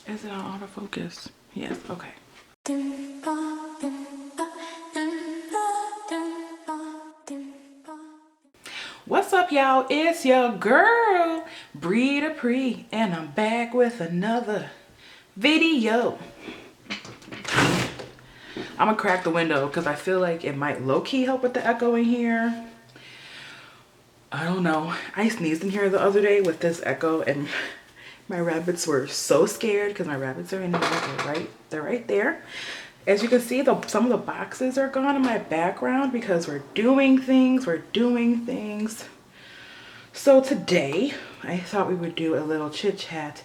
Is it on autofocus? Yes, okay. What's up, y'all? It's your girl, Dupre, and I'm back with another video. I'm gonna crack the window because I feel like it might low-key help with the echo in here. I don't know. I sneezed in here the other day with this echo and my rabbits were so scared because my rabbits are in there. They're right there. As you can see, some of the boxes are gone in my background because we're doing things. So today, I thought we would do a little chit chat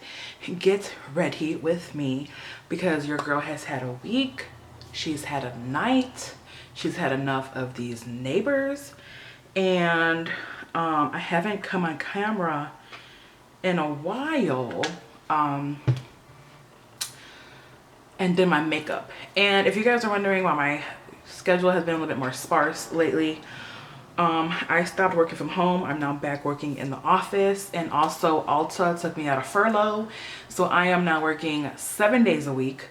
and get ready with me because your girl has had a week. She's had a night. She's had enough of these neighbors. And I haven't come on camera in a while and did my makeup. And if you guys are wondering why my schedule has been a little bit more sparse lately, I stopped working from home. I'm now back working in the office, and also Ulta took me out of furlough, so I am now working 7 days a week.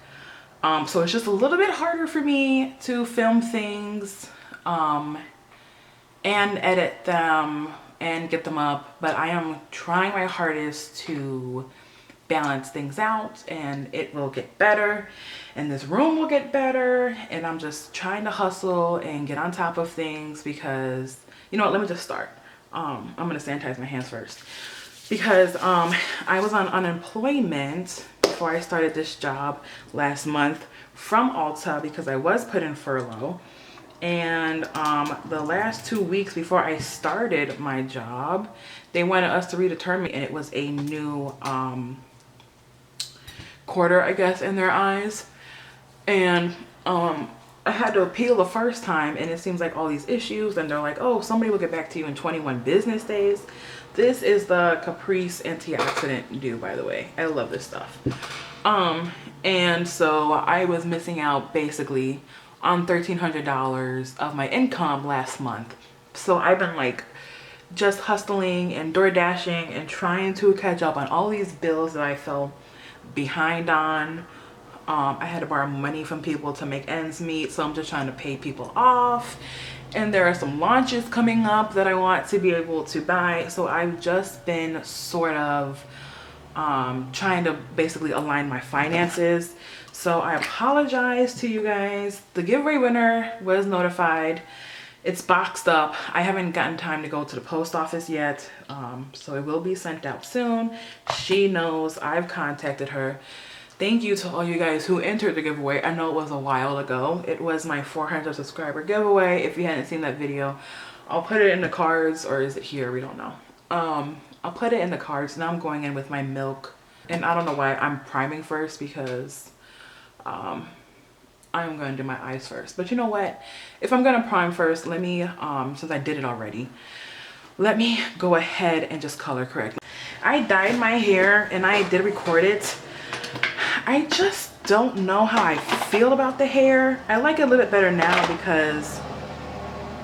So it's just a little bit harder for me to film things and edit them and get them up, but I am trying my hardest to balance things out, and it will get better, and this room will get better, and I'm just trying to hustle and get on top of things because, you know what, let me just start. I'm gonna sanitize my hands first because I was on unemployment before I started this job last month from Ulta because I was put in furlough. And the last 2 weeks before I started my job, they wanted us to redetermine, and it was a new quarter, I guess, in their eyes. And I had to appeal the first time, and it seems like all these issues, and they're like, oh, somebody will get back to you in 21 business days. This is the Caprice antioxidant dew, by the way. I love this stuff. And so I was missing out basically on $1,300 of my income last month. So I've been like just hustling and door dashing and trying to catch up on all these bills that I fell behind on. I had to borrow money from people to make ends meet, so I'm just trying to pay people off. And there are some launches coming up that I want to be able to buy, so I've just been sort of trying to basically align my finances. So I apologize to you guys. The giveaway winner was notified. It's boxed up. I haven't gotten time to go to the post office yet, so it will be sent out soon. She knows. I've contacted her. Thank you to all you guys who entered the giveaway. I know it was a while ago. It was my 400 subscriber giveaway. If you hadn't seen that video, I'll put it in the cards, or is it here? We don't know. I'll put it in the cards. Now I'm going in with my milk, and I don't know why I'm priming first because I'm going to do my eyes first. But you know what? If I'm going to prime first, let me, since I did it already, let me go ahead and just color correct. I dyed my hair and I did record it. I just don't know how I feel about the hair. I like it a little bit better now because,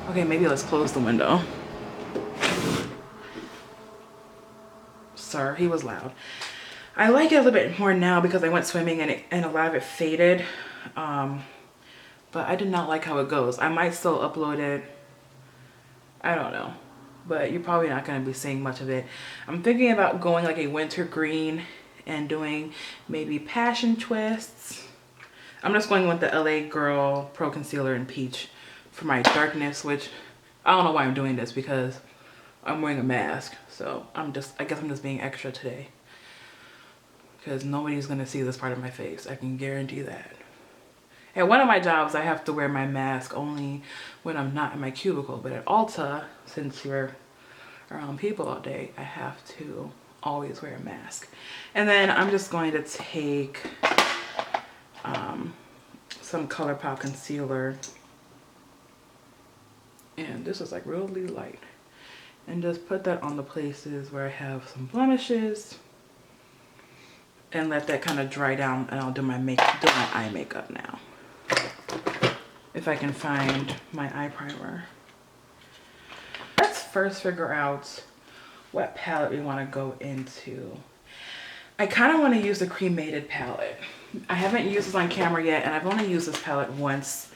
okay, maybe let's close the window. Sir, he was loud. I like it a little bit more now because I went swimming and a lot of it faded. But I did not like how it goes. I might still upload it. I don't know. But you're probably not going to be seeing much of it. I'm thinking about going like a winter green and doing maybe passion twists. I'm just going with the LA Girl Pro Concealer in Peach for my darkness, which I don't know why I'm doing this because I'm wearing a mask. So I guess I'm just being extra today because nobody's going to see this part of my face. I can guarantee that. At one of my jobs, I have to wear my mask only when I'm not in my cubicle. But at Ulta, since you're around people all day, I have to always wear a mask. And then I'm just going to take some ColourPop concealer. And this is like really light. And just put that on the places where I have some blemishes. And let that kind of dry down, and I'll do my eye makeup now. If I can find my eye primer. Let's first figure out what palette we want to go into. I kind of want to use the cremated palette. I haven't used this on camera yet, and I've only used this palette once.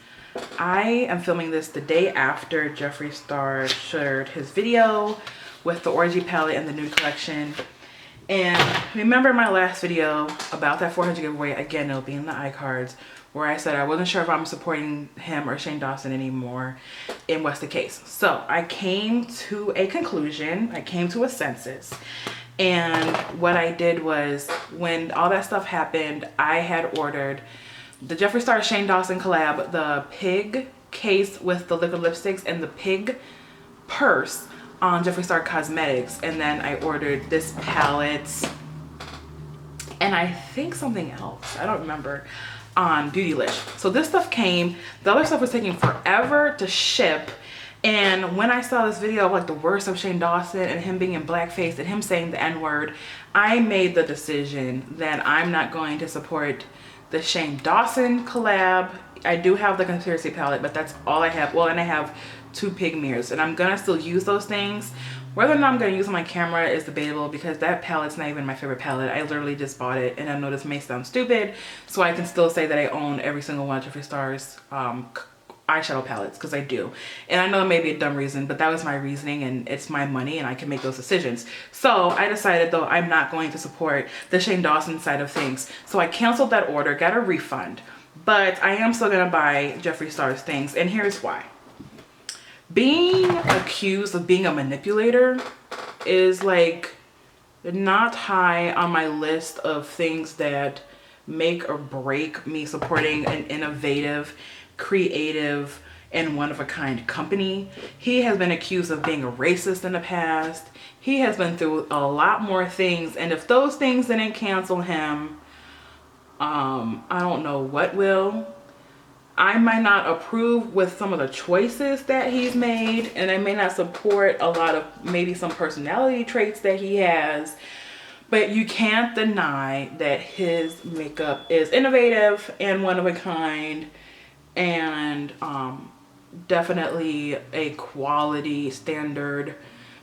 I am filming this the day after Jeffree Star shared his video with the Orgy palette and the nude collection. And remember my last video about that 400 giveaway, again, it'll be in the iCards, where I said I wasn't sure if I'm supporting him or Shane Dawson anymore, and what's the case. So I came to a conclusion, I came to a census, and what I did was, when all that stuff happened, I had ordered the Jeffree Star Shane Dawson collab, the pig case with the liquid lipsticks and the pig purse on Jeffree Star Cosmetics, and then I ordered this palette and I think something else, I don't remember, on Beautylish. So this stuff came, the other stuff was taking forever to ship, and when I saw this video of like the worst of Shane Dawson and him being in blackface and him saying the N-word, I made the decision that I'm not going to support the Shane Dawson collab. I do have the Conspiracy palette, but that's all I have. Well, and I have 2 pig mirrors, and I'm gonna still use those things. Whether or not I'm gonna use on my camera is debatable, because that palette's not even my favorite palette. I literally just bought it, and I know this may sound stupid, so I can still say that I own every single one of Jeffree Star's eyeshadow palettes, because I do. And I know it may be a dumb reason, but that was my reasoning, and it's my money and I can make those decisions. So I decided, though, I'm not going to support the Shane Dawson side of things. So I canceled that order, got a refund, but I am still gonna buy Jeffree Star's things, and here's why. Being accused of being a manipulator is like not high on my list of things that make or break me supporting an innovative, creative, and one-of-a-kind company. He has been accused of being a racist in the past. He has been through a lot more things, and if those things didn't cancel him, I don't know what will. I might not approve with some of the choices that he's made, and I may not support a lot of maybe some personality traits that he has, but you can't deny that his makeup is innovative and one of a kind, and definitely a quality standard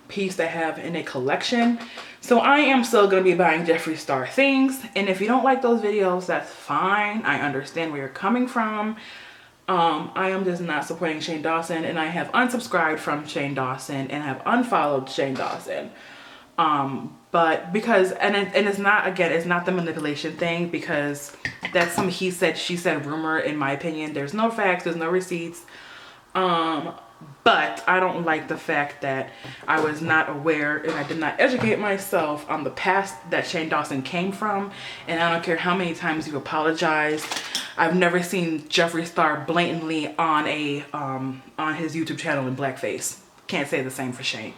piece to have in a collection. So I am still going to be buying Jeffree Star things, and if you don't like those videos, that's fine. I understand where you're coming from. I am just not supporting Shane Dawson, and I have unsubscribed from Shane Dawson and have unfollowed Shane Dawson. But because, and it's not, again, it's not the manipulation thing, because that's some he said, she said rumor, in my opinion. There's no facts, there's no receipts. But I don't like the fact that I was not aware and I did not educate myself on the past that Shane Dawson came from. And I don't care how many times you apologized. I've never seen Jeffree Star blatantly on a on his YouTube channel in blackface. Can't say the same for Shane.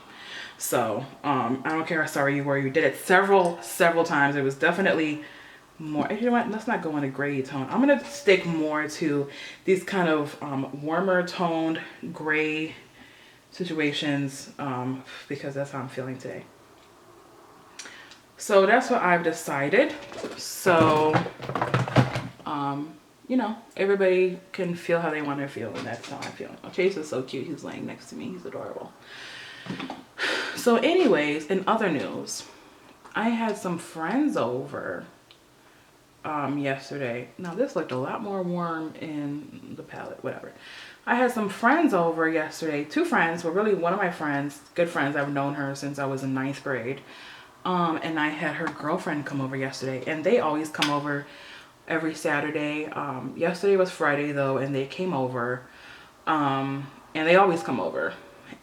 So I don't care how sorry you were. You did it several times. It was definitely more, you know what, let's not go in a gray tone. I'm gonna stick more to these kind of warmer toned gray situations, because that's how I'm feeling today. So that's what I've decided. So you know, everybody can feel how they want to feel, and that's how I'm feeling. Oh, Chase is so cute. He's laying next to me. He's adorable. So anyways, in other news, I had some friends over yesterday. Now this looked a lot more warm in the palette, whatever. I had some friends over yesterday. 2 friends, were really one of my friends, good friends. I've known her since I was in 9th grade. And I had her girlfriend come over yesterday, and they always come over every Saturday. Yesterday was Friday though, and they came over, and they always come over.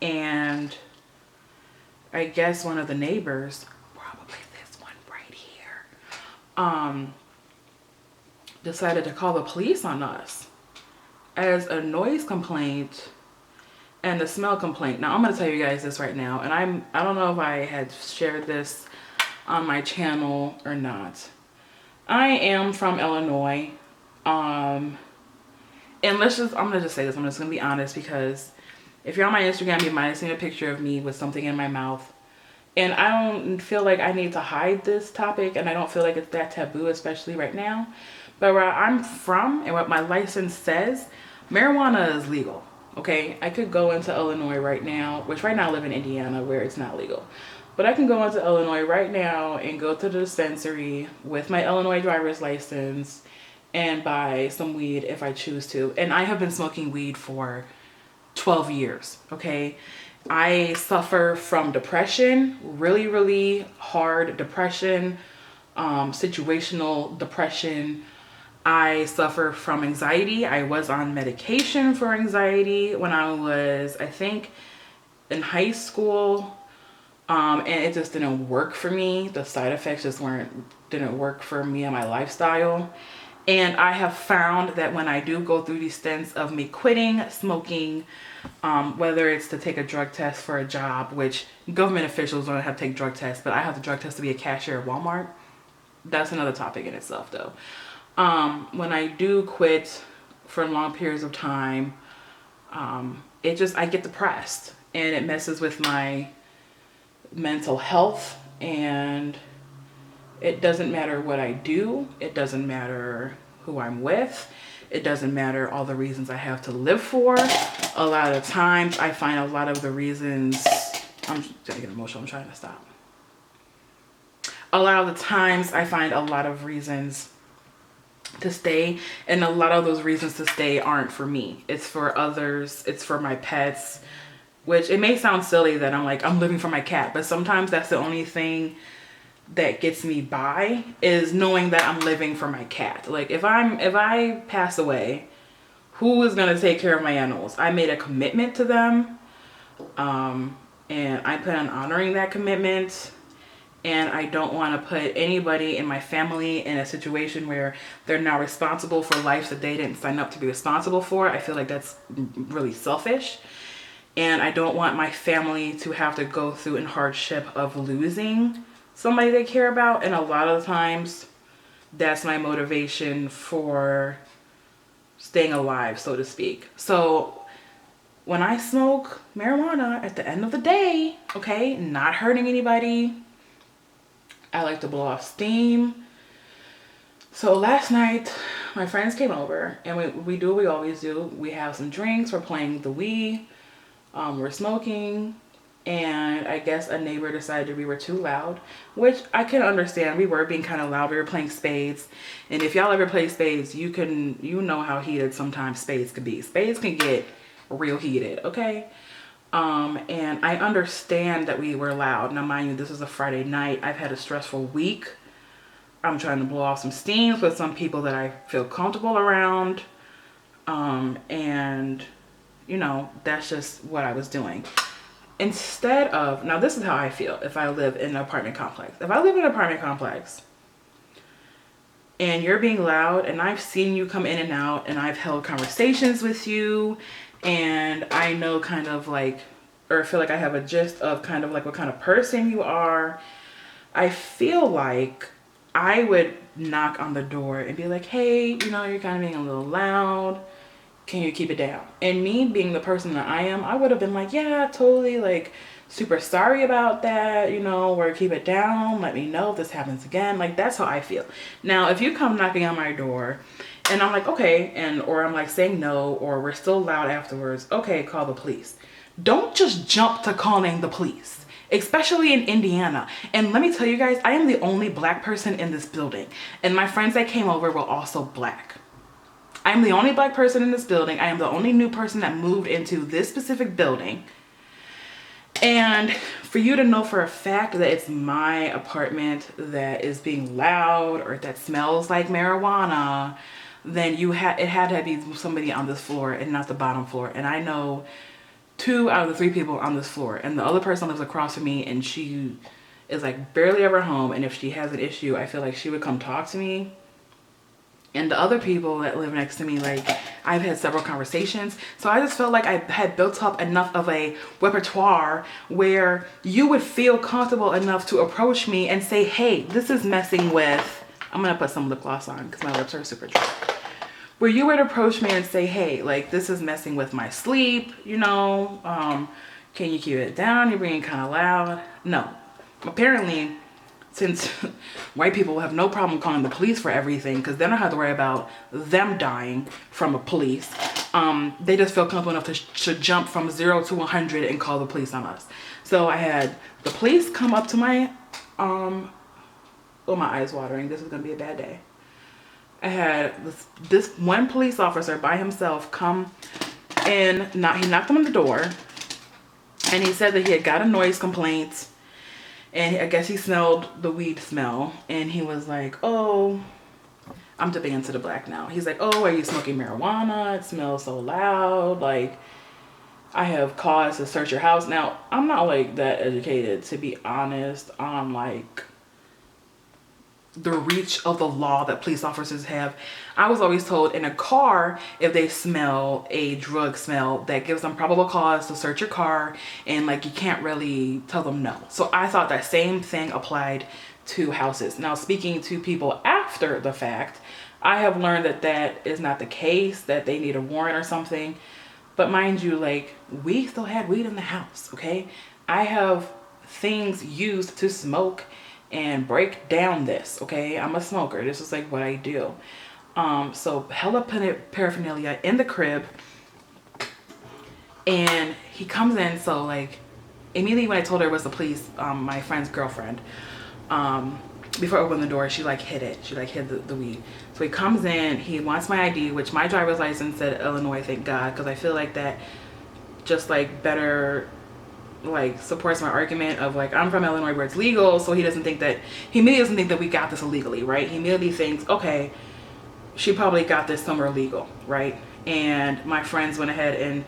And I guess one of the neighbors, probably this one right here, decided to call the police on us as a noise complaint and a smell complaint. Now I'm going to tell you guys this right now, and I don't know if I had shared this on my channel or not. I am from Illinois, and I'm gonna just say this, I'm just gonna be honest, because if you're on my Instagram, you might have seen a picture of me with something in my mouth, and I don't feel like I need to hide this topic, and I don't feel like it's that taboo, especially right now. But where I'm from and what my license says, marijuana is legal, okay? I could go into Illinois right now, which right now I live in Indiana where it's not legal. But I can go into Illinois right now and go to the dispensary with my Illinois driver's license and buy some weed if I choose to. And I have been smoking weed for 12 years, okay? I suffer from depression, really, really hard depression, situational depression. I suffer from anxiety. I was on medication for anxiety when I was, I think, in high school. And it just didn't work for me. The side effects just didn't work for me and my lifestyle. And I have found that when I do go through these stints of me quitting smoking, whether it's to take a drug test for a job, which government officials don't have to take drug tests, but I have the drug test to be a cashier at Walmart. That's another topic in itself though. When I do quit for long periods of time, I get depressed and it messes with my mental health, and it doesn't matter what I do. It doesn't matter who I'm with. It doesn't matter all the reasons I have to live for. A lot of times I find a lot of the reasons, I'm getting emotional, I'm trying to stop. A lot of the times I find a lot of reasons to stay, and a lot of those reasons to stay aren't for me. It's for others. It's for my pets, which it may sound silly that I'm living for my cat, but sometimes that's the only thing that gets me by, is knowing that I'm living for my cat. Like if I pass away, who is going to take care of my animals? I made a commitment to them, and I plan on honoring that commitment. And I don't want to put anybody in my family in a situation where they're now responsible for lives that they didn't sign up to be responsible for. I feel like that's really selfish. And I don't want my family to have to go through in hardship of losing somebody they care about. And a lot of times that's my motivation for staying alive, so to speak. So when I smoke marijuana, at the end of the day, okay, not hurting anybody, I like to blow off steam. So last night, my friends came over and we do what we always do. We have some drinks, we're playing the Wii, we're smoking, and I guess a neighbor decided we were too loud, which I can understand. We were being kind of loud. We were playing spades. And if y'all ever play spades, you know how heated sometimes spades can be. Spades can get real heated, okay? And I understand that we were loud. Now, mind you, this is a Friday night. I've had a stressful week. I'm trying to blow off some steams with some people that I feel comfortable around. And, you know, that's just what I was doing. Instead of, now this is how I feel if I live in an apartment complex. If I live in an apartment complex and you're being loud, and I've seen you come in and out, and I've held conversations with you, and I know kind of like, or feel like I have a gist of kind of like what kind of person you are, I feel like I would knock on the door and be like, hey, you know, you're kind of being a little loud. Can you keep it down? And me being the person that I am, I would have been like, yeah, totally, like, super sorry about that, you know, or keep it down. Let me know if this happens again. Like, that's how I feel. Now, if you come knocking on my door and I'm like, okay, or I'm like saying no, or we're still loud afterwards, okay, call the police. Don't just jump to calling the police, especially in Indiana. And let me tell you guys, I am the only black person in this building. And my friends that came over were also black. I'm the only black person in this building. I am the only new person that moved into this specific building. And for you to know for a fact that it's my apartment that is being loud or that smells like marijuana, then it had to be somebody on this floor and not the bottom floor. And I know 2 out of the 3 people on this floor, and the other person lives across from me, and she is like barely ever home. And if she has an issue, I feel like she would come talk to me. And the other people that live next to me, like, I've had several conversations. So I just felt like I had built up enough of a repertoire where you would feel comfortable enough to approach me and say, hey, this is messing with, I'm going to put some lip gloss on because my lips are super dry. Where you would approach me and say, hey, like, this is messing with my sleep, you know, can you keep it down? You're being kind of loud. No. Apparently, since white people have no problem calling the police for everything because they don't have to worry about them dying from a police, they just feel comfortable enough to jump from 0 to 100 and call the police on us. So I had the police come up to my, oh, my eyes watering. This is going to be a bad day. I had this one police officer by himself come in, he knocked on the door, and he said that he had got a noise complaint. And I guess he smelled the weed smell. And he was like, oh, I'm dipping into the black now. He's like, oh, are you smoking marijuana? It smells so loud. Like, I have cause to search your house. Now, I'm not like that educated, to be honest, on like the reach of the law that police officers have. I was always told in a car, if they smell a drug smell, that gives them probable cause to search your car, and like you can't really tell them no. So I thought that same thing applied to houses. Now, speaking to people after the fact, I have learned that that is not the case, that they need a warrant or something. But mind you, like, we still had weed in the house, okay? I have things used to smoke and break down this, okay? I'm a smoker. This is like what I do. So hella paraphernalia in the crib, and he comes in. So like immediately when I told her it was the police, my friend's girlfriend, before I opened the door, she like hid it. She like hid the weed. So he comes in, he wants my ID, which my driver's license said Illinois, thank God, because I feel like that just like better like supports my argument of like, I'm from Illinois where it's legal, so he immediately doesn't think that we got this illegally, right? He immediately thinks, okay, she probably got this somewhere legal, right? And my friends went ahead and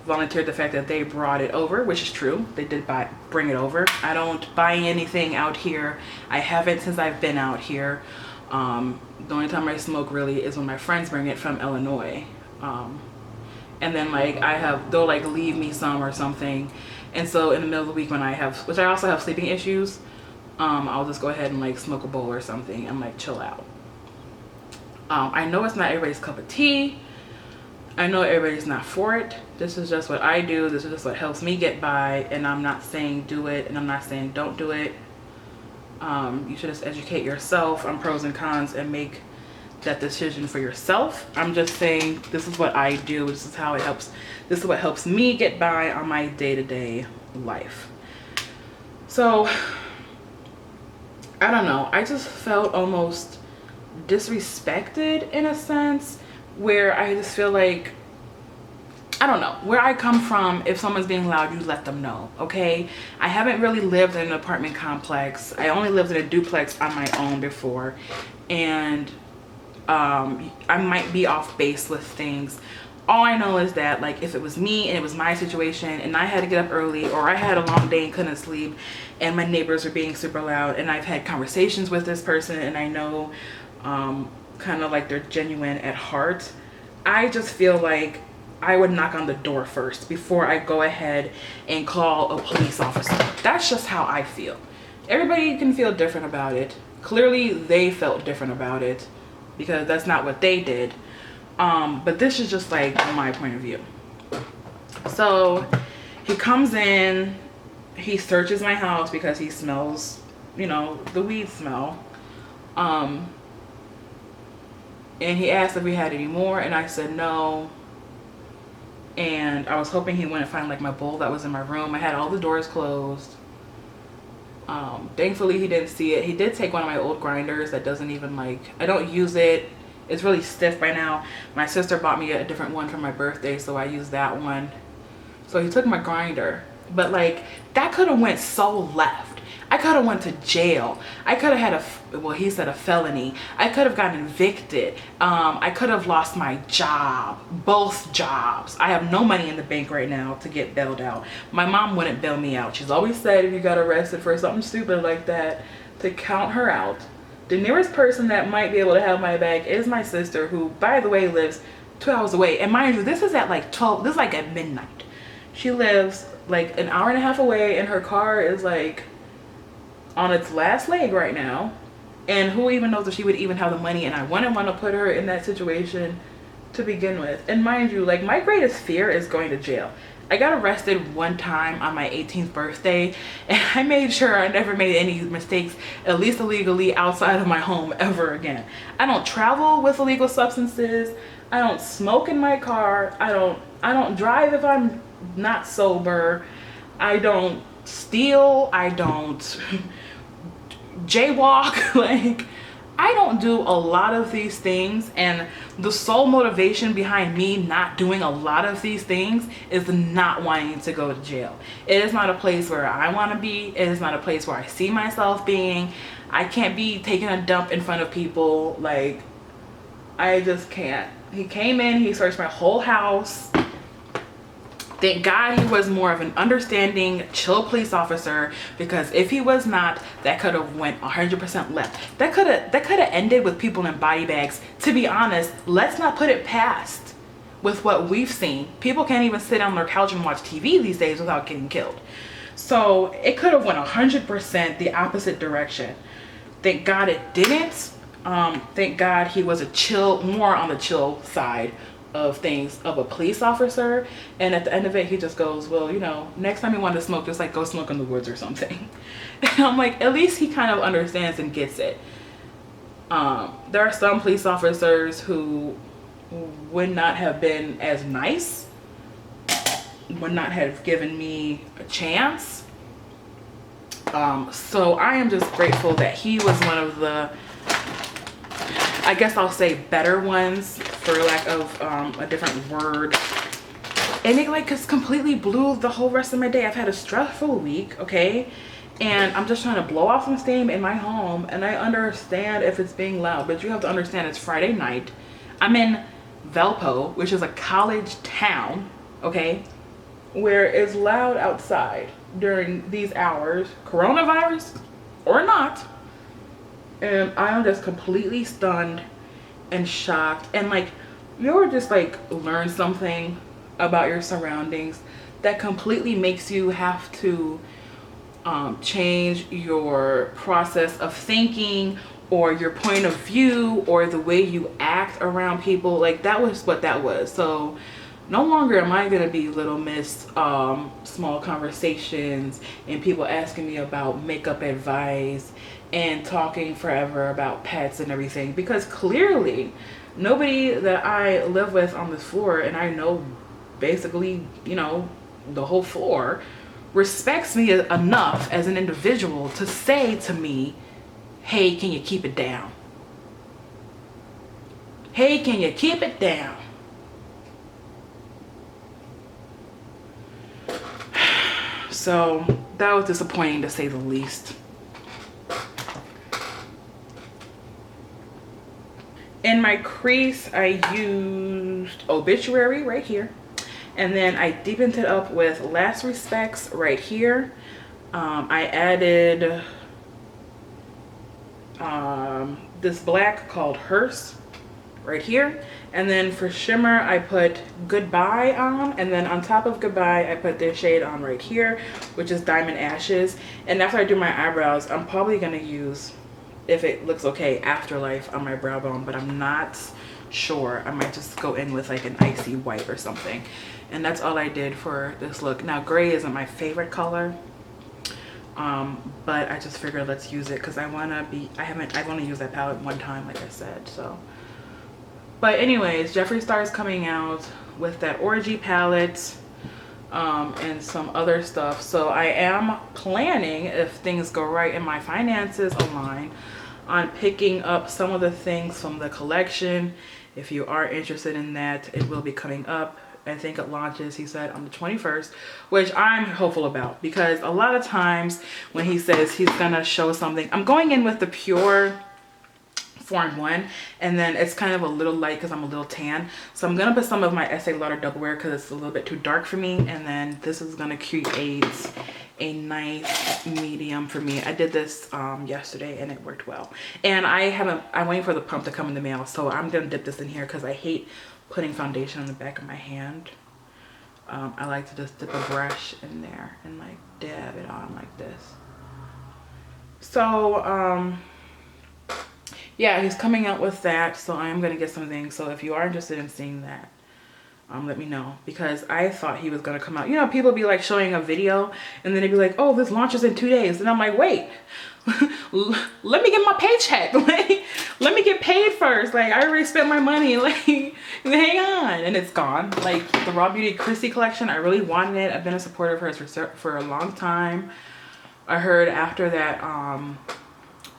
volunteered the fact that they brought it over, which is true. They did bring it over. I don't buy anything out here. I haven't since I've been out here. The only time I smoke really is when my friends bring it from Illinois. And then like they'll like leave me some or something. And so in the middle of the week when which I also have sleeping issues, I'll just go ahead and like smoke a bowl or something and like chill out. I know it's not everybody's cup of tea. I know everybody's not for it. This is just what I do. This is just what helps me get by. And I'm not saying do it, and I'm not saying don't do it. You should just educate yourself on pros and cons and make that decision for yourself. I'm just saying this is what I do. This is how it helps. This is what helps me get by on my day-to-day life. So I don't know. I just felt almost disrespected in a sense, where I just feel like, I don't know, where I come from, if someone's being loud, you let them know, okay? I haven't really lived in an apartment complex. I only lived in a duplex on my own before, and I might be off base with things. All I know is that like if it was me and it was my situation and I had to get up early, or I had a long day and couldn't sleep, and my neighbors were being super loud, and I've had conversations with this person and I know kind of like they're genuine at heart, I just feel like I would knock on the door first before I go ahead and call a police officer. That's just how I feel. Everybody can feel different about it. Clearly they felt different about it because that's not what they did. But this is just like my point of view. So he comes in, he searches my house because he smells, you know, the weed smell. And he asked if we had any more, and I said no. And I was hoping he wouldn't find like my bowl that was in my room. I had all the doors closed. Thankfully he didn't see it. He did take one of my old grinders that doesn't even like, I don't use it. It's really stiff by now. My sister bought me a different one for my birthday, so I used that one. So he took my grinder, but like that could have went so left. I could have went to jail. I could have had well, he said a felony. I could have gotten evicted. I could have lost my job, both jobs. I have no money in the bank right now to get bailed out. My mom wouldn't bail me out. She's always said if you got arrested for something stupid like that, to count her out. The nearest person that might be able to have my back is my sister, who, by the way, lives 2 hours away. And mind you, this is at like 12, this is like at midnight. She lives like an hour and a half away, and her car is like on its last leg right now. And who even knows if she would even have the money, and I wouldn't want to put her in that situation to begin with. And mind you, like my greatest fear is going to jail. I got arrested one time on my 18th birthday, and I made sure I never made any mistakes, at least illegally, outside of my home ever again. I don't travel with illegal substances. I don't smoke in my car. I don't drive if I'm not sober. I don't steal. I don't jaywalk. Like, I don't do a lot of these things, and the sole motivation behind me not doing a lot of these things is not wanting to go to jail. It is not a place where I want to be. It is not a place where I see myself being. I can't be taking a dump in front of people. Like, I just can't. He came in, he searched my whole house. Thank God he was more of an understanding, chill police officer, because if he was not, that could have went 100% left. That could have ended with people in body bags. To be honest, let's not put it past with what we've seen. People can't even sit on their couch and watch TV these days without getting killed. So it could have went 100% the opposite direction. Thank God it didn't. Thank God he was more on the chill side of things, of a police officer. And at the end of it, he just goes, well, you know, next time you want to smoke, just like go smoke in the woods or something. And I'm like, at least he kind of understands and gets it. There are some police officers who would not have been as nice, would not have given me a chance. So I am just grateful that he was one of the, I guess I'll say, better ones, for lack of a different word. And it like just completely blew the whole rest of my day. I've had a stressful week, okay? And I'm just trying to blow off some steam in my home. And I understand if it's being loud, but you have to understand it's Friday night. I'm in Valpo, which is a college town, okay? Where it's loud outside during these hours, coronavirus or not. And I am just completely stunned and shocked. And like, you ever just like learn something about your surroundings that completely makes you have to change your process of thinking, or your point of view, or the way you act around people? Like, that was what that was. So no longer am I gonna be little miss small conversations and people asking me about makeup advice and talking forever about pets and everything, because clearly nobody that I live with on this floor, and I know basically, you know, the whole floor, respects me enough as an individual to say to me, hey, can you keep it down? Hey, can you keep it down? So that was disappointing, to say the least. In my crease, I used Obituary right here. And then I deepened it up with Last Respects right here. I added this black called Hearse right here. And then for shimmer, I put Goodbye on. And then on top of Goodbye, I put this shade on right here, which is Diamond Ashes. And after I do my eyebrows, I'm probably going to use, if it looks okay, Afterlife on my brow bone. But I'm not sure. I might just go in with like an icy white or something. And that's all I did for this look. Now, gray isn't my favorite color. But I just figured let's use it because I've only used that palette one time, like I said, so. But anyways, Jeffree Star is coming out with that Orgy palette, and some other stuff. So I am planning, if things go right and my finances align, on picking up some of the things from the collection. If you are interested in that, it will be coming up. I think it launches, he said, on the 21st, which I'm hopeful about, because a lot of times when he says he's gonna show something, I'm going in with the pure 4-in-1, and then it's kind of a little light because I'm a little tan. So I'm gonna put some of my Estee Lauder Double Wear because it's a little bit too dark for me, and then this is gonna create a nice medium for me. I did this yesterday and it worked well. And I'm waiting for the pump to come in the mail, so I'm gonna dip this in here because I hate putting foundation on the back of my hand. I like to just dip a brush in there and like dab it on like this. So yeah, he's coming out with that, so I'm gonna get some things. So if you are interested in seeing that, let me know, because I thought he was gonna come out. You know, people be like showing a video and then they'd be like, oh, this launches in 2 days. And I'm like, wait, let me get my paycheck. Like, let me get paid first. Like, I already spent my money. Like, hang on. And it's gone. Like, the Raw Beauty Chrissy collection, I really wanted it. I've been a supporter of hers for a long time. I heard after that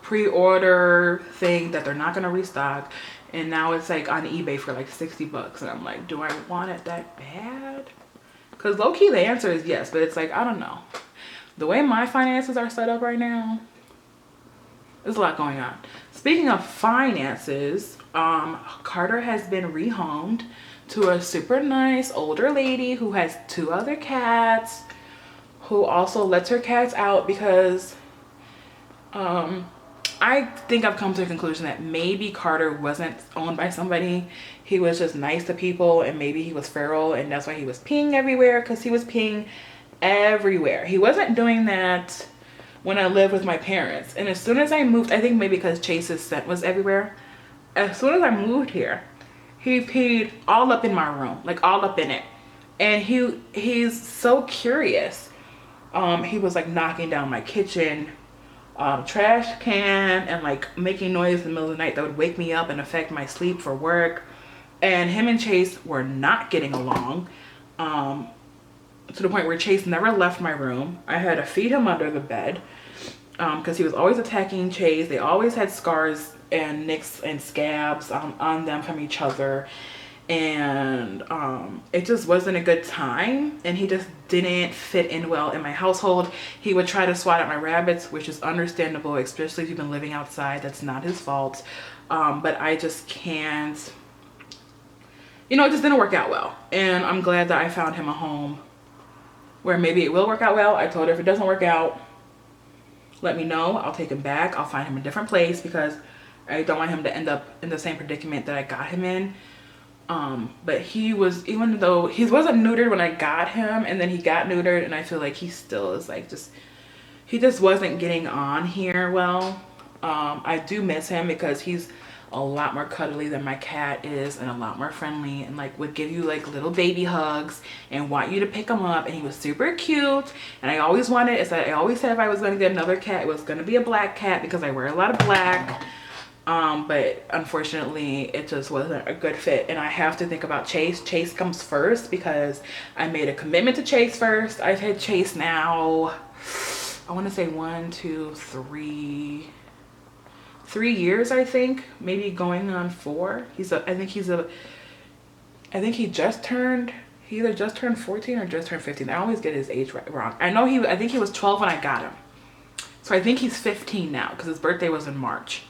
pre-order thing that they're not gonna restock, and now it's like on eBay for like 60 bucks, and I'm like, do I want it that bad? Because low-key the answer is yes, but it's like, I don't know. The way my finances are set up right now, there's a lot going on. Speaking of finances, Carter has been rehomed to a super nice older lady who has 2 other cats, who also lets her cats out because I think I've come to the conclusion that maybe Carter wasn't owned by somebody. He was just nice to people, and maybe he was feral, and that's why he was peeing everywhere, because he was peeing everywhere. He wasn't doing that when I lived with my parents. And as soon as I moved, I think maybe because Chase's scent was everywhere, as soon as I moved here, he peed all up in my room, like all up in it. And he's so curious. He was like knocking down my kitchen trash can and like making noise in the middle of the night that would wake me up and affect my sleep for work. And him and Chase were not getting along, to the point where Chase never left my room. I had to feed him under the bed because he was always attacking Chase. They always had scars and nicks and scabs on them from each other, and it just wasn't a good time, and he just didn't fit in well in my household. He would try to swat at my rabbits, which is understandable, especially if you've been living outside. That's not his fault, but I just can't, you know, it just didn't work out well. And I'm glad that I found him a home where maybe it will work out well. I told her if it doesn't work out, let me know. I'll take him back. I'll find him a different place, because I don't want him to end up in the same predicament that I got him in. But he was, even though he wasn't neutered when I got him, and then he got neutered, and I feel like he still is like he just wasn't getting on here well. I do miss him because he's a lot more cuddly than my cat is, and a lot more friendly, and like would give you like little baby hugs and want you to pick him up, and he was super cute. And I always said if I was going to get another cat, it was going to be a black cat, because I wear a lot of black. But unfortunately it just wasn't a good fit, and I have to think about Chase. Chase comes first because I made a commitment to Chase first. I've had Chase now, I want to say 3 years, I think, maybe going on 4. I think he either just turned 14 or just turned 15. I always get his age wrong. I think he was 12 when I got him, so I think he's 15 now, because his birthday was in March.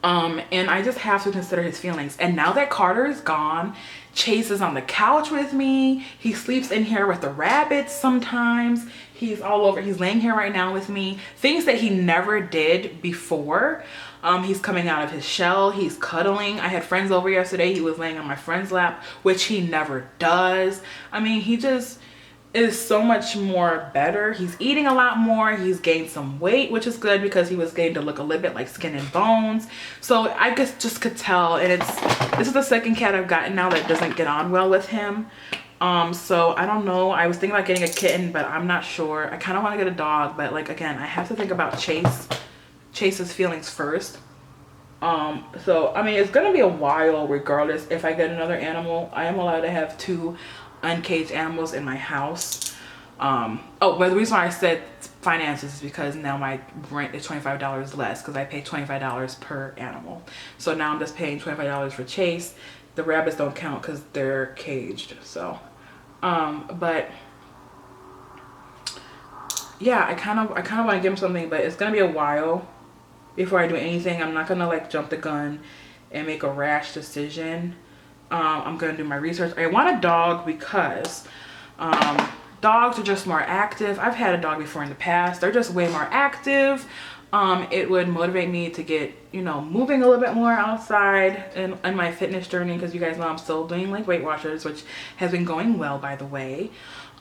And I just have to consider his feelings. And now that Carter is gone, Chase is on the couch with me. He sleeps in here with the rabbits sometimes. He's all over. He's laying here right now with me. Things that he never did before. He's coming out of his shell. He's cuddling. I had friends over yesterday. He was laying on my friend's lap, which he never does. I mean, he just is so much more better. He's eating a lot more. He's gained some weight, which is good, because he was getting to look a little bit like Skin and Bones. So I just could tell. And this is the second cat I've gotten now that doesn't get on well with him. So I don't know. I was thinking about getting a kitten, but I'm not sure. I kind of want to get a dog, but like, again, I have to think about Chase's feelings first. So I mean, it's gonna be a while regardless. If I get another animal, I am allowed to have 2 uncaged animals in my house. But the reason why I said finances is because now my rent is $25 less, because I pay $25 per animal. So now I'm just paying $25 for Chase. The rabbits don't count because they're caged. So but yeah, I kind of want to give him something, but it's gonna be a while before I do anything. I'm not gonna like jump the gun and make a rash decision. I'm gonna do my research. I want a dog because dogs are just more active. I've had a dog before in the past. They're just way more active. It would motivate me to get, you know, moving a little bit more outside in my fitness journey, because you guys know I'm still doing like Weight Watchers, which has been going well, by the way.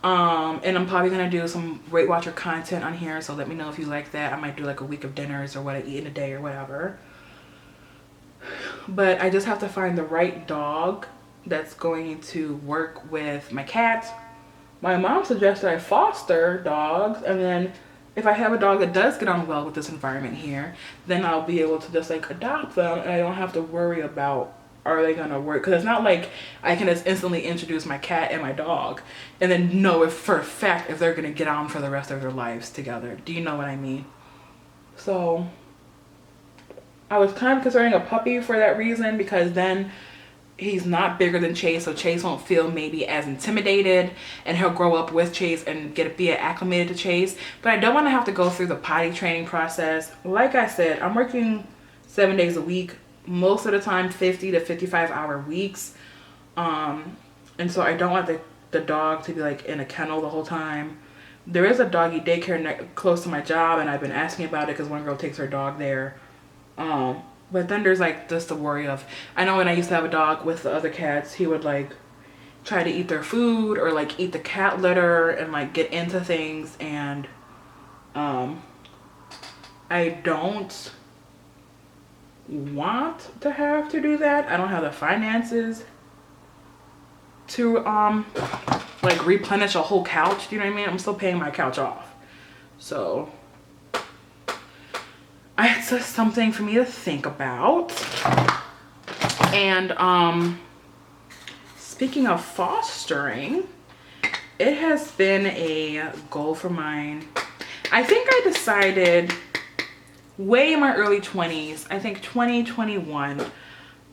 And I'm probably gonna do some Weight Watcher content on here, so let me know if you like that. I might do like a week of dinners or what I eat in a day or whatever. But I just have to find the right dog that's going to work with my cats. My mom suggested I foster dogs, and then if I have a dog that does get on well with this environment here, then I'll be able to just like adopt them, and I don't have to worry about, are they gonna work? Because it's not like I can just instantly introduce my cat and my dog and then know if for a fact if they're gonna get on for the rest of their lives together. Do you know what I mean? So I was kind of considering a puppy for that reason, because then he's not bigger than Chase, so Chase won't feel maybe as intimidated, and he'll grow up with Chase and be acclimated to Chase. But I don't want to have to go through the potty training process. Like I said, I'm working 7 days a week, most of the time 50 to 55 hour weeks, and so I don't want the dog to be like in a kennel the whole time. There is a doggy daycare close to my job, and I've been asking about it because one girl takes her dog there. But then there's like just the worry of, I know when I used to have a dog with the other cats, he would like try to eat their food or like eat the cat litter and like get into things, and I don't want to have to do that. I don't have the finances to like replenish a whole couch. Do you know what I mean? I'm still paying my couch off, so it's just something for me to think about. And speaking of fostering, it has been a goal for mine. I think I decided way in my early 20s, I think 2021,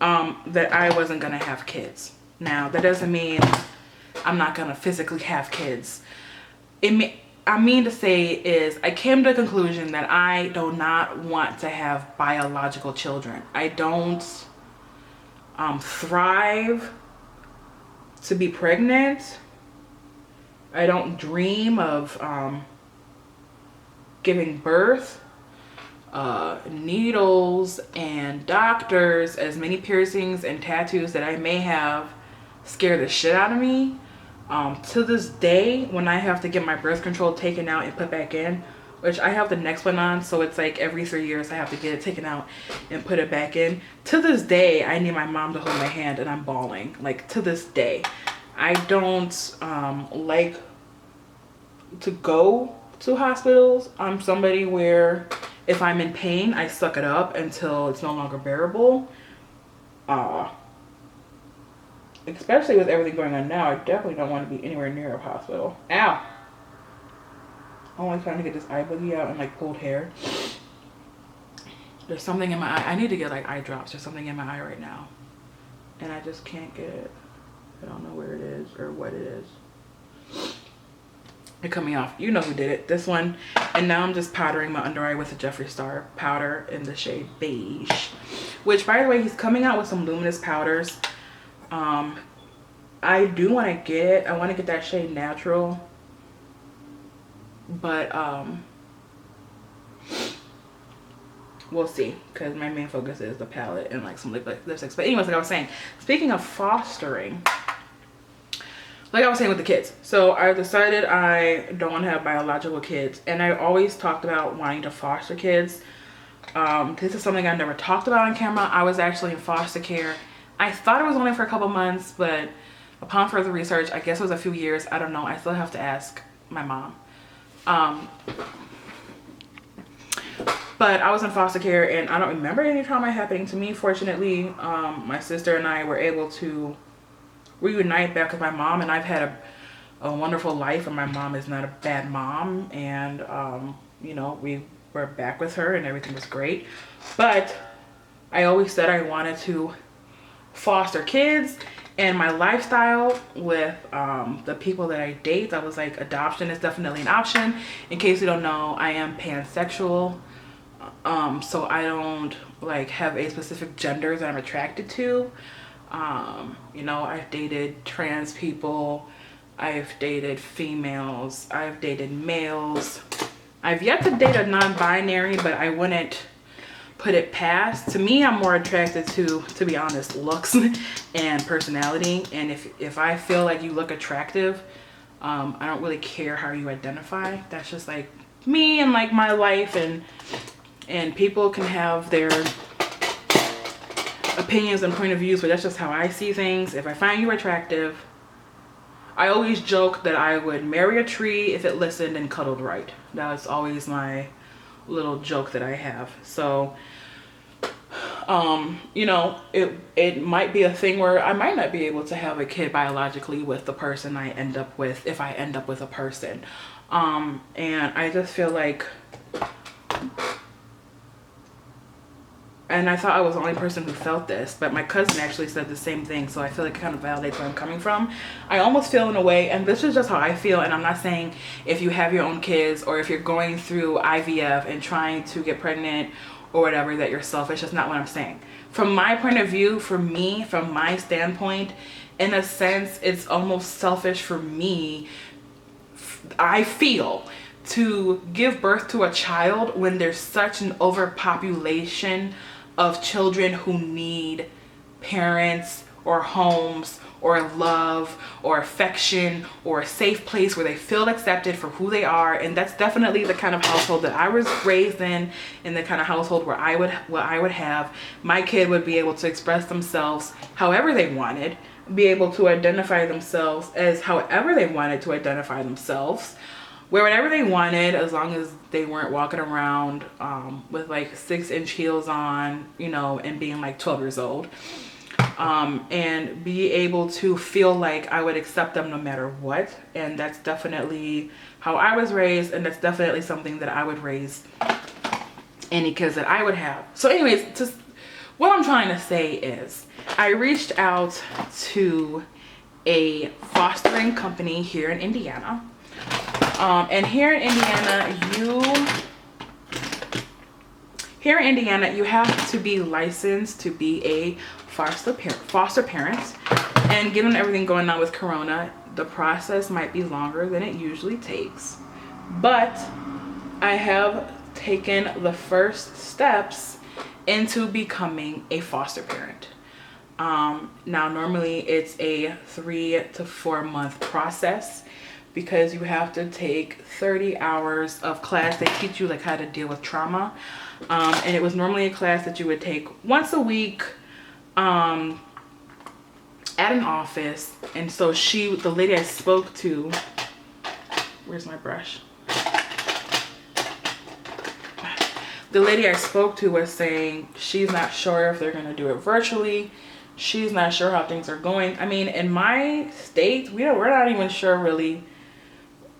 that I wasn't gonna have kids. Now that doesn't mean I'm not gonna physically have kids. I mean to say is, I came to the conclusion that I do not want to have biological children. I don't thrive to be pregnant. I don't dream of giving birth. Needles and doctors, as many piercings and tattoos that I may have, scare the shit out of me. To this day, when I have to get my birth control taken out and put back in, which I have the next one on, so it's like every 3 years I have to get it taken out and put it back in. To this day, I need my mom to hold my hand and I'm bawling. Like, to this day. I don't like to go to hospitals. I'm somebody where if I'm in pain, I suck it up until it's no longer bearable. Especially with everything going on now, I definitely don't want to be anywhere near a hospital. Ow! I'm only trying to get this eye boogie out and like pulled hair. There's something in my eye. I need to get like eye drops. There's something in my eye right now, and I just can't get it. I don't know where it is or what it is. It cut me off. You know who did it. This one. And now I'm just powdering my under eye with a Jeffree Star powder in the shade beige. Which, by the way, he's coming out with some luminous powders. I do want to get it. I want to get that shade natural. But, we'll see. Because my main focus is the palette and like some lipsticks. But anyways, like I was saying, speaking of fostering, like I was saying with the kids. So I decided I don't want to have biological kids. And I always talked about wanting to foster kids. This is something I never talked about on camera. I was actually in foster care. I thought it was only for a couple months, but upon further research, I guess it was a few years. I don't know. I still have to ask my mom. But I was in foster care, and I don't remember any trauma happening to me. Fortunately, my sister and I were able to reunite back with my mom, and I've had a wonderful life, and my mom is not a bad mom. And, you know, we were back with her, and everything was great. But I always said I wanted to foster kids, and my lifestyle with the people that I date, I was like, adoption is definitely an option. In case you don't know, I am pansexual, so I don't like have a specific gender that I'm attracted to. You know, I've dated trans people, I've dated females, I've dated males. I've yet to date a non-binary, but I wouldn't put it past. To me, I'm more attracted to be honest, looks and personality. And if I feel like you look attractive, I don't really care how you identify. That's just like me and like my life, and people can have their opinions and point of views, but that's just how I see things. If I find you attractive, I always joke that I would marry a tree if it listened and cuddled right. That's always my little joke that I have. So, you know, it might be a thing where I might not be able to have a kid biologically with the person I end up with, if I end up with a person. And I just feel like, and I thought I was the only person who felt this, but my cousin actually said the same thing. So I feel like it kind of validates where I'm coming from. I almost feel in a way, and this is just how I feel, and I'm not saying if you have your own kids or if you're going through IVF and trying to get pregnant or whatever, that you're selfish. That's not what I'm saying. From my point of view, for me, from my standpoint, in a sense, it's almost selfish for me, I feel, to give birth to a child when there's such an overpopulation of children who need parents or homes or love or affection or a safe place where they feel accepted for who they are. And that's definitely the kind of household that I was raised in the kind of household where I would have my kid would be able to express themselves however they wanted, be able to identify themselves as however they wanted to identify themselves, wear whatever they wanted, as long as they weren't walking around with like 6-inch heels on, you know, and being like 12 years old. And be able to feel like I would accept them no matter what. And that's definitely how I was raised, and that's definitely something that I would raise any kids that I would have. So anyways, just what I'm trying to say is I reached out to a fostering company here in Indiana. And here in Indiana, you have to be licensed to be a foster parent. And given everything going on with Corona, the process might be longer than it usually takes. But I have taken the first steps into becoming a foster parent. Now, normally it's a 3 to 4 month process, because you have to take 30 hours of class. They teach you like how to deal with trauma. And it was normally a class that you would take once a week at an office. And so the lady I spoke to, where's my brush? The lady I spoke to was saying she's not sure if they're gonna do it virtually. She's not sure how things are going. I mean, in my state, we're not even sure really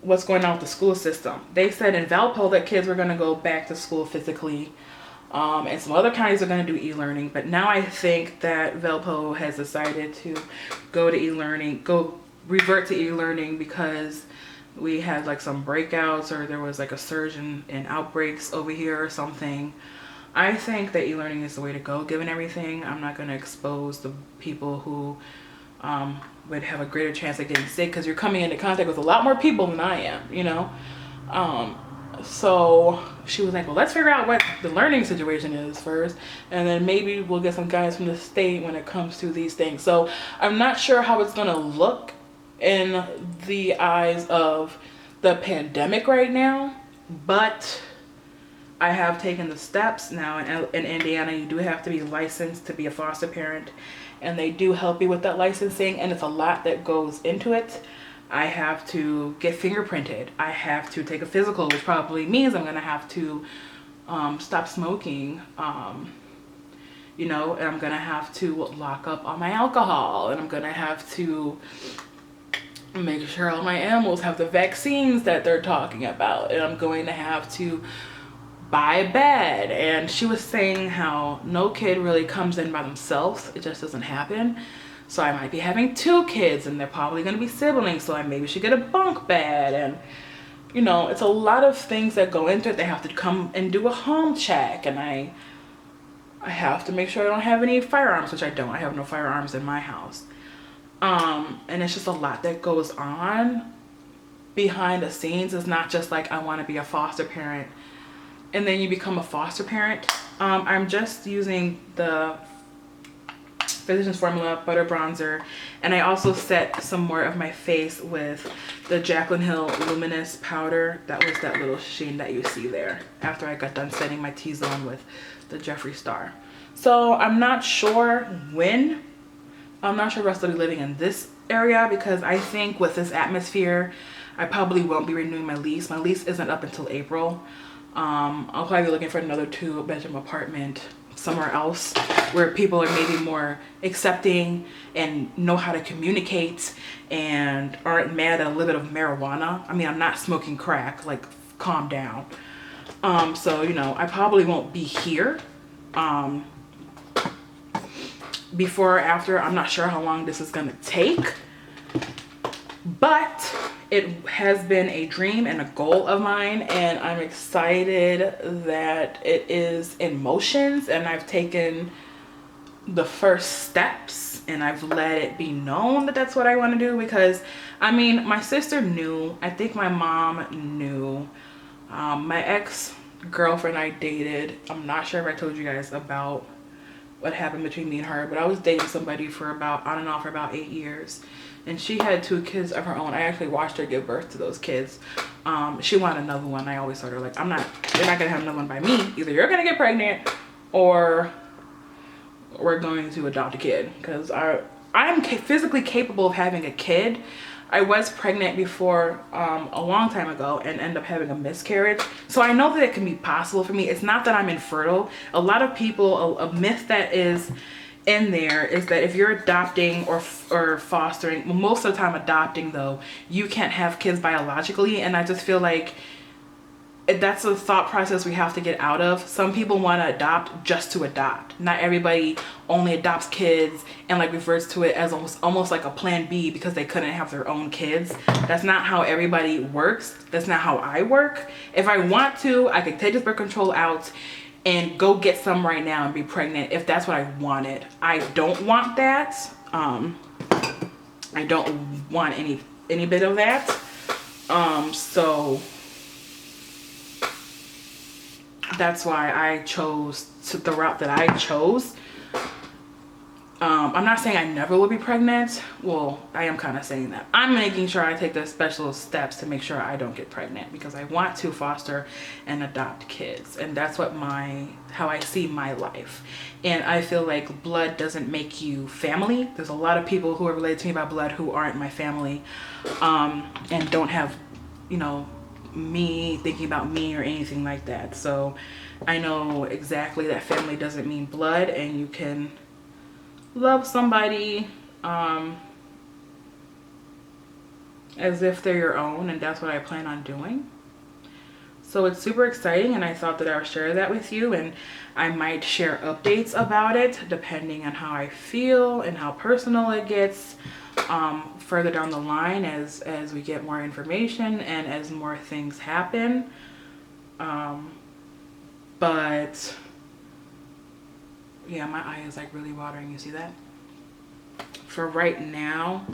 what's going on with the school system. They said in Valpo that kids were going to go back to school physically, and some other counties are going to do e-learning. But now I think that Valpo has decided to go to e-learning, revert to e-learning, because we had like some breakouts, or there was like a surge in outbreaks over here or something. I think that e-learning is the way to go, given everything. I'm not going to expose the people who would have a greater chance of getting sick, because you're coming into contact with a lot more people than I am, you know. So she was like, well, let's figure out what the learning situation is first, and then maybe we'll get some guidance from the state when it comes to these things. So I'm not sure how it's going to look in the eyes of the pandemic right now, but I have taken the steps. Now in Indiana, you do have to be licensed to be a foster parent, and they do help you with that licensing, and it's a lot that goes into it. I have to get fingerprinted. I have to take a physical, which probably means I'm going to have to stop smoking, you know, and I'm going to have to lock up all my alcohol, and I'm going to have to make sure all my animals have the vaccines that they're talking about, and I'm going to have to buy a bed. And she was saying how no kid really comes in by themselves. It just doesn't happen. So I might be having 2 kids, and they're probably going to be siblings, so I maybe should get a bunk bed. And you know, it's a lot of things that go into it. They have to come and do a home check, and I have to make sure I don't have any firearms, which I don't. I have no firearms in my house. And it's just a lot that goes on behind the scenes. It's not just like I want to be a foster parent and then you become a foster parent. I'm just using the Physicians Formula Butter Bronzer, and I also set some more of my face with the Jaclyn Hill Luminous Powder. That was that little sheen that you see there after I got done setting my T-zone with the Jeffree Star. So I'm not sure when. I'm not sure if I'll still be living in this area, because I think with this atmosphere, I probably won't be renewing my lease. My lease isn't up until April. I'll probably be looking for another 2-bedroom apartment somewhere else where people are maybe more accepting and know how to communicate and aren't mad at a little bit of marijuana. I mean, I'm not smoking crack, like, calm down. So, you know, I probably won't be here. Before or after, I'm not sure how long this is gonna take, but it has been a dream and a goal of mine, and I'm excited that it is in motions, and I've taken the first steps and I've let it be known that that's what I want to do. Because I mean, my sister knew, I think my mom knew, my ex-girlfriend I dated, I'm not sure if I told you guys about what happened between me and her, but I was dating somebody for about, on and off, for about 8 years, and she had 2 kids of her own. I actually watched her give birth to those kids. She wanted another one. I always told her, like, you're not gonna have another one by me. Either you're gonna get pregnant or we're going to adopt a kid, because I'm physically capable of having a kid. I was pregnant before a long time ago and ended up having a miscarriage. So I know that it can be possible for me. It's not that I'm infertile. A lot of people, a myth that is in there is that if you're adopting or fostering, well, most of the time adopting though, you can't have kids biologically. And I just feel like that's a thought process we have to get out of. Some people want to adopt just to adopt. Not everybody only adopts kids and like refers to it as almost like a plan B because they couldn't have their own kids. That's not how everybody works. That's not how I work. If I want to, I could take this birth control out and go get some right now and be pregnant if that's what I wanted. I don't want that. I don't want any bit of that. So that's why I chose the route that I chose. I'm not saying I never will be pregnant. Well, I am kind of saying that. I'm making sure I take the special steps to make sure I don't get pregnant, because I want to foster and adopt kids. And that's what how I see my life. And I feel like blood doesn't make you family. There's a lot of people who are related to me by blood who aren't my family, and don't have, you know, me thinking about me or anything like that. So I know exactly that family doesn't mean blood, and you can love somebody as if they're your own, and that's what I plan on doing. So it's super exciting, and I thought that I would share that with you, and I might share updates about it depending on how I feel and how personal it gets further down the line as we get more information and as more things happen. But yeah, my eye is like really watering. You see that? For right now,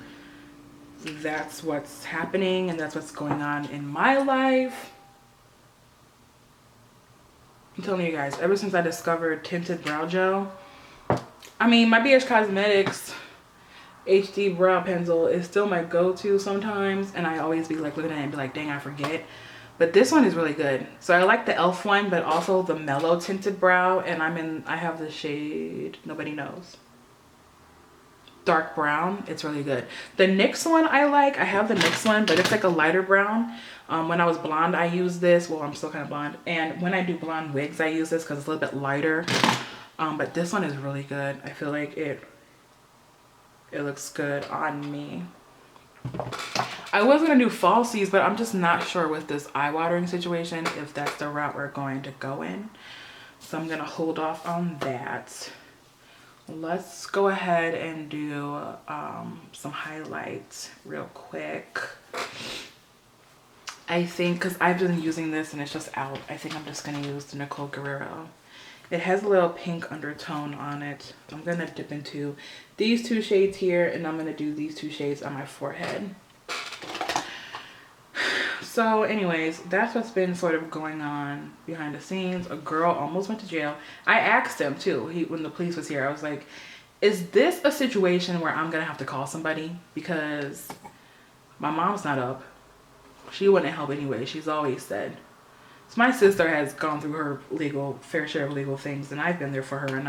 that's what's happening and that's what's going on in my life. I'm telling you guys, ever since I discovered tinted brow gel, I mean, my BH Cosmetics HD brow pencil is still my go-to sometimes, and I always be like looking at it and be like, dang, I forget. But this one is really good. So I like the e.l.f. one, but also the mellow tinted brow, and I have the shade Nobody Knows, dark brown. It's really good. The NYX one I like. I have the NYX one, but it's like a lighter brown. When I was blonde, I used this. Well, I'm still kind of blonde, and when I do blonde wigs, I use this because it's a little bit lighter. But this one is really good. I feel like it looks good on me. I was gonna do falsies, but I'm just not sure with this eye watering situation if that's the route we're going to go in. So I'm gonna hold off on that. Let's go ahead and do some highlights real quick. I think, because I've been using this and it's just out, I think I'm just gonna use the Nicole Guerrero. It has a little pink undertone on it. I'm gonna dip into these 2 shades here, and I'm gonna do these 2 shades on my forehead. So anyways, that's what's been sort of going on behind the scenes. A girl almost went to jail. I asked him too, when the police was here, I was like, is this a situation where I'm gonna have to call somebody? Because my mom's not up. She wouldn't help anyway, she's always said. So my sister has gone through her fair share of legal things, and I've been there for her, and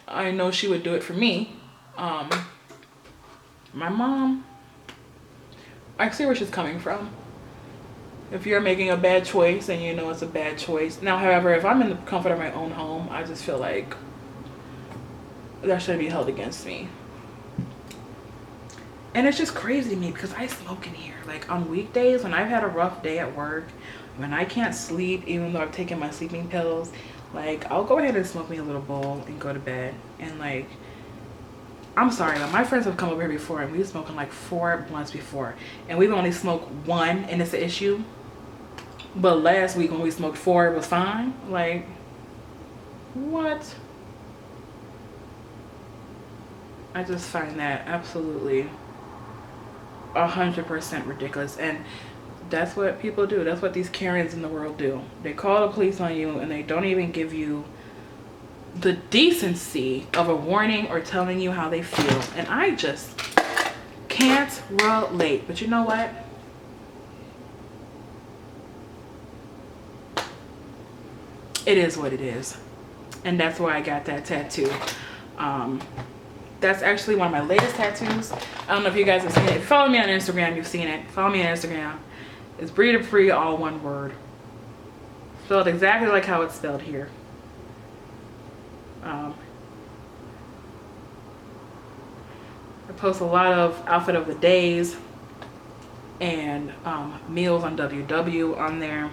I know she would do it for me. My mom, I see where she's coming from. If you're making a bad choice and you know it's a bad choice. Now, however, if I'm in the comfort of my own home, I just feel like that shouldn't be held against me. And it's just crazy to me because I smoke in here. Like on weekdays when I've had a rough day at work, when I can't sleep even though I've taken my sleeping pills, like I'll go ahead and smoke me a little bowl and go to bed. And like, I'm sorry, but my friends have come over here before and we've smoking like 4 blunts before. And we've only smoked 1 and it's an issue. But last week when we smoked 4, it was fine. Like, what? I just find that absolutely 100% ridiculous. And that's what people do. That's what these Karens in the world do. They call the police on you and they don't even give you the decency of a warning or telling you how they feel. And I just can't relate. But you know what? It is what it is. And that's why I got that tattoo. That's actually one of my latest tattoos. I don't know if you guys have seen it. If you follow me on Instagram, you've seen it. Follow me on Instagram. It's Dupre, all one word. Spelled exactly like how it's spelled here. I post a lot of outfit of the days and meals on WW on there.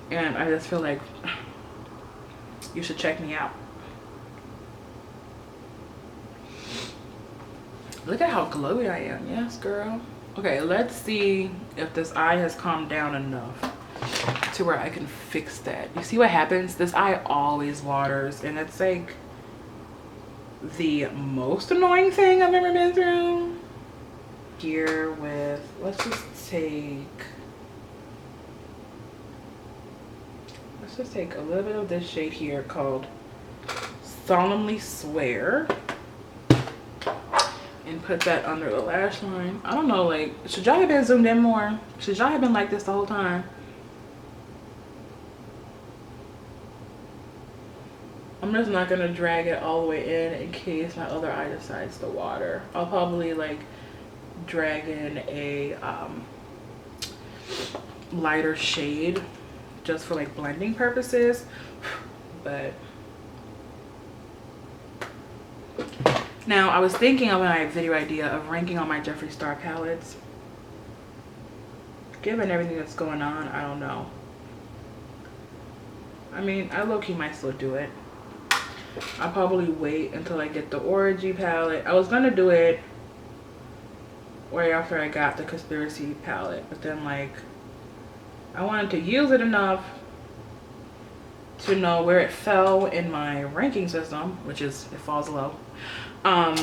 And I just feel like you should check me out. Look at how glowy I am. Yes, girl. Okay, let's see if this eye has calmed down enough to where I can fix that. You see what happens? This eye always waters, and it's like the most annoying thing I've ever been through. Here with, let's just take a little bit of this shade here called Solemnly Swear and put that under the lash line. I don't know, like, should y'all have been zoomed in more? Should y'all have been like this the whole time? I'm just not gonna drag it all the way in case my other eye decides to water. I'll probably like drag in a lighter shade just for like blending purposes, but now I was thinking of my video idea of ranking all my Jeffree Star palettes. Given everything that's going on, I don't know. I mean, I low-key might still do it. I'll probably wait until I get the Orgy palette. I was gonna do it right after I got the Conspiracy palette, but then like I wanted to use it enough to know where it fell in my ranking system, which is it falls low. And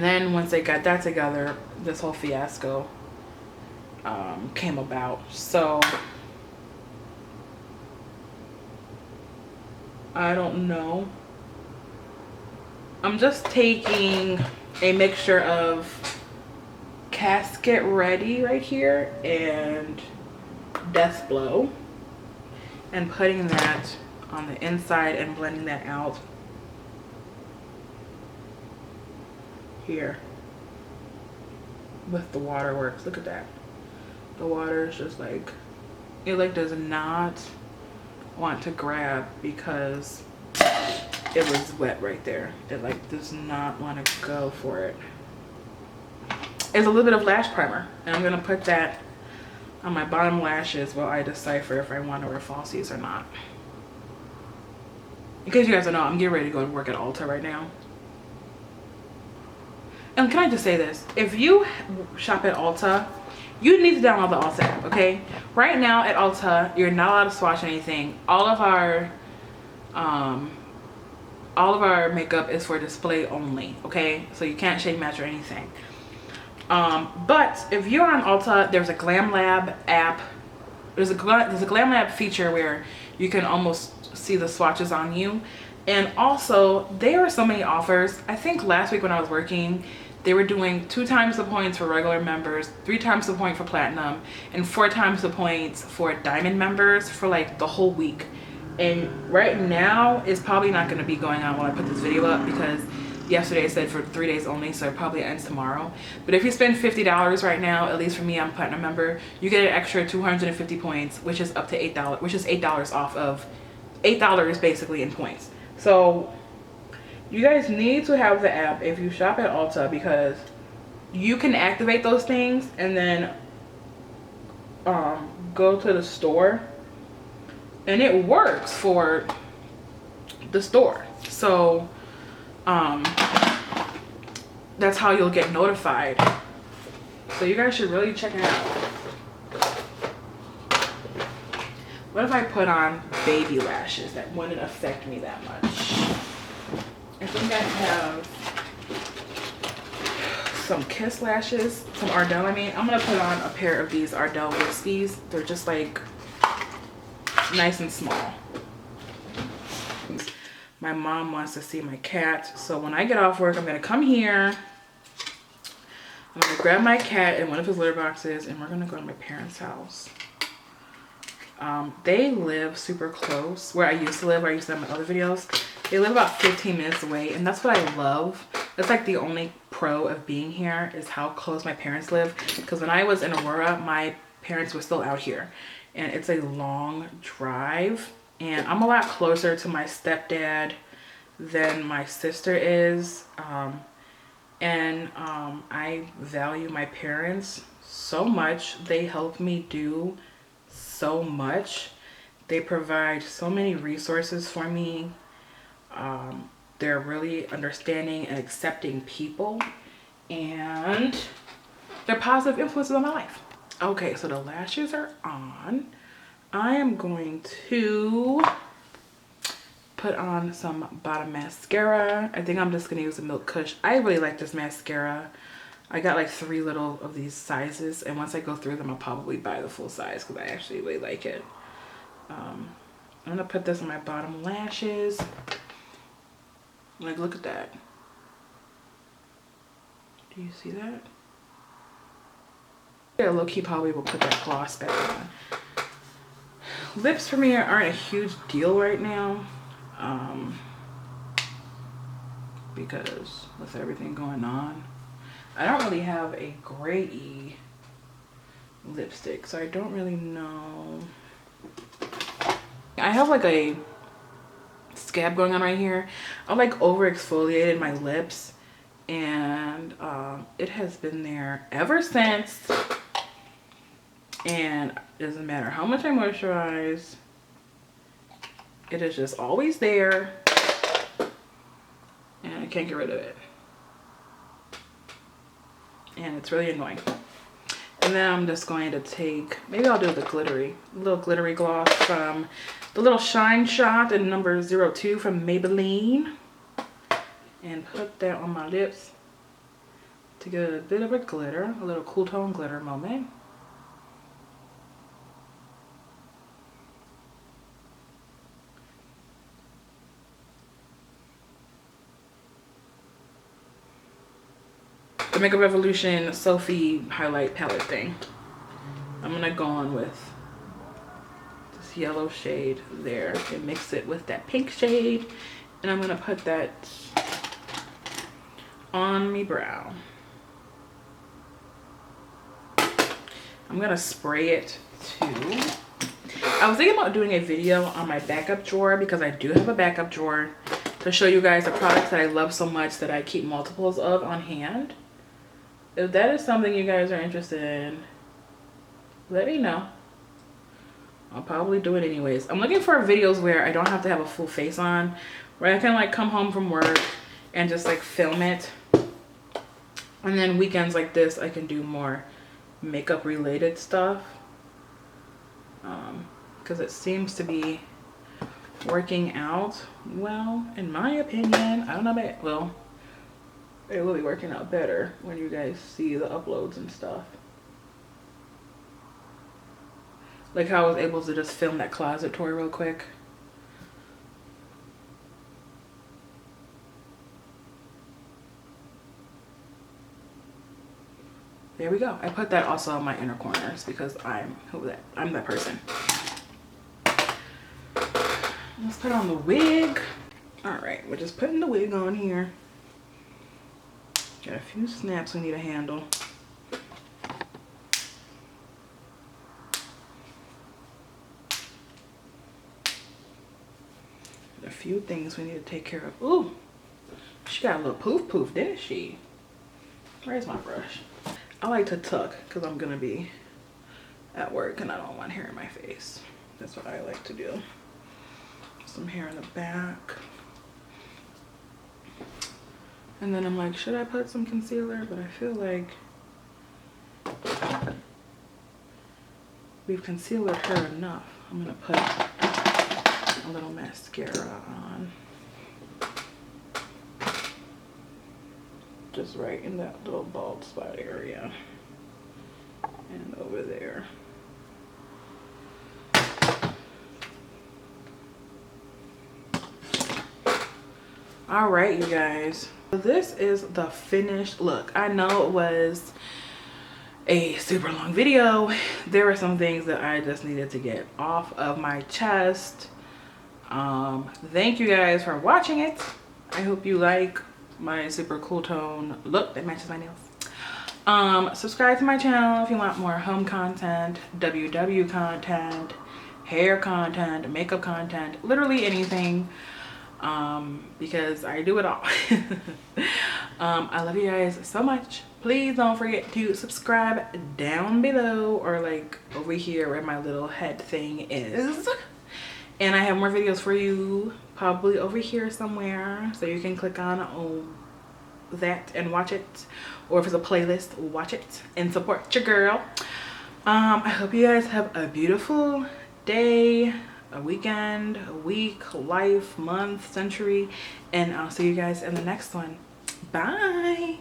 then once I got that together, this whole fiasco came about. So I don't know. I'm just taking a mixture of Casket Ready right here and Death Blow and putting that on the inside and blending that out here with the waterworks. Look at that. The water is just like, it like does not want to grab because it was wet right there. It like does not want to go for it. It's a little bit of lash primer, and I'm gonna put that on my bottom lashes while I decipher if I want to wear falsies or not. In case you guys don't know, I'm getting ready to go to work at Ulta right now. And can I just say this? If you shop at Ulta, you need to download the Ulta app, okay? Right now at Ulta, you're not allowed to swatch anything. All of our makeup is for display only, okay? So you can't shade match or anything. But if you're on Ulta, there's a Glam Lab app. There's a Glam Lab feature where you can almost see the swatches on you. And also, there are so many offers. I think last week when I was working, they were doing 2 times the points for regular members, 3 times the point for platinum, and 4 times the points for diamond members for like the whole week. And right now it's probably not going to be going on when I put this video up, because yesterday it said for 3 days only, so it probably ends tomorrow. But if you spend $50 right now, at least for me, I'm a platinum member, you get an extra 250 points, which is up to $8, which is $8 off of $8 basically in points. So you guys need to have the app if you shop at Ulta, because you can activate those things and then go to the store, and it works for the store. So that's how you'll get notified. So you guys should really check it out. What if I put on baby lashes? That wouldn't affect me that much. I think I have some Kiss lashes, some Ardell. I mean, I'm gonna put on a pair of these Ardell Wispies. They're just like nice and small. My mom wants to see my cat, so when I get off work, I'm gonna come here. I'm gonna grab my cat in one of his litter boxes, and we're gonna go to my parents' house. They live super close where I used to live, where I used to have my other videos. They live about 15 minutes away, and that's what I love. That's like the only pro of being here, is how close my parents live. Because when I was in Aurora, my parents were still out here, and it's a long drive. And I'm a lot closer to my stepdad than my sister is. I value my parents so much. They help me do so much. They provide so many resources for me. They're really understanding and accepting people, and they're positive influences on my life. Okay, so the lashes are on. I am going to put on some bottom mascara. I think I'm just gonna use the Milk Kush. I really like this mascara. I got like 3 little of these sizes, and once I go through them, I'll probably buy the full size because I actually really like it. I'm gonna put this on my bottom lashes. Like, look at that. Do you see that? Yeah, low-key probably will put that gloss back on. Lips for me aren't a huge deal right now. Because with everything going on, I don't really have a gray lipstick, so I don't really know. I have like a scab going on right here. I like over exfoliated my lips, and it has been there ever since, and it doesn't matter how much I moisturize, it is just always there, and I can't get rid of it, and it's really annoying. And then I'm just going to take, maybe I'll do the little glittery gloss from the little Shine Shot in number 02 from Maybelline, and put that on my lips to get a bit of a glitter, a little cool tone glitter moment. The Makeup Revolution Sophie highlight palette thing. I'm gonna go on with this yellow shade there and mix it with that pink shade, and I'm gonna put that on me brow. I'm gonna spray it too. I was thinking about doing a video on my backup drawer, because I do have a backup drawer, to show you guys the products that I love so much that I keep multiples of on hand. If that is something you guys are interested in, let me know. I'll probably do it anyways. I'm looking for videos where I don't have to have a full face on, where I can like come home from work and just like film it. And then weekends like this, I can do more makeup related stuff. Because it seems to be working out well, in my opinion. I don't know about, well, it will be working out better when you guys see the uploads and stuff. Like how I was able to just film that closet tour real quick. There we go. I put that also on my inner corners because I'm that person. Let's put on the wig. All right, we're just putting the wig on here. Got a few snaps we need to handle. A few things we need to take care of. Ooh, she got a little poof, didn't she? Where's my brush? I like to tuck because I'm gonna be at work and I don't want hair in my face. That's what I like to do. Some hair in the back. And then I'm like, should I put some concealer? But I feel like we've concealed her enough. I'm gonna put a little mascara on. Just right in that little bald spot area. And over there. All right, you guys. This is the finished look. I know it was a super long video. There were some things that I just needed to get off of my chest. Thank you guys for watching it. I hope you like my super cool tone look that matches my nails. Subscribe to my channel if you want more home content, WW content, hair content, makeup content, literally anything. Because I do it all. I love you guys so much. Please don't forget to subscribe down below or like over here where my little head thing is. And I have more videos for you probably over here somewhere, so you can click on that and watch it, or if it's a playlist, watch it and support your girl. I hope you guys have a beautiful day, a weekend, a week, life, month, century, and I'll see you guys in the next one. Bye.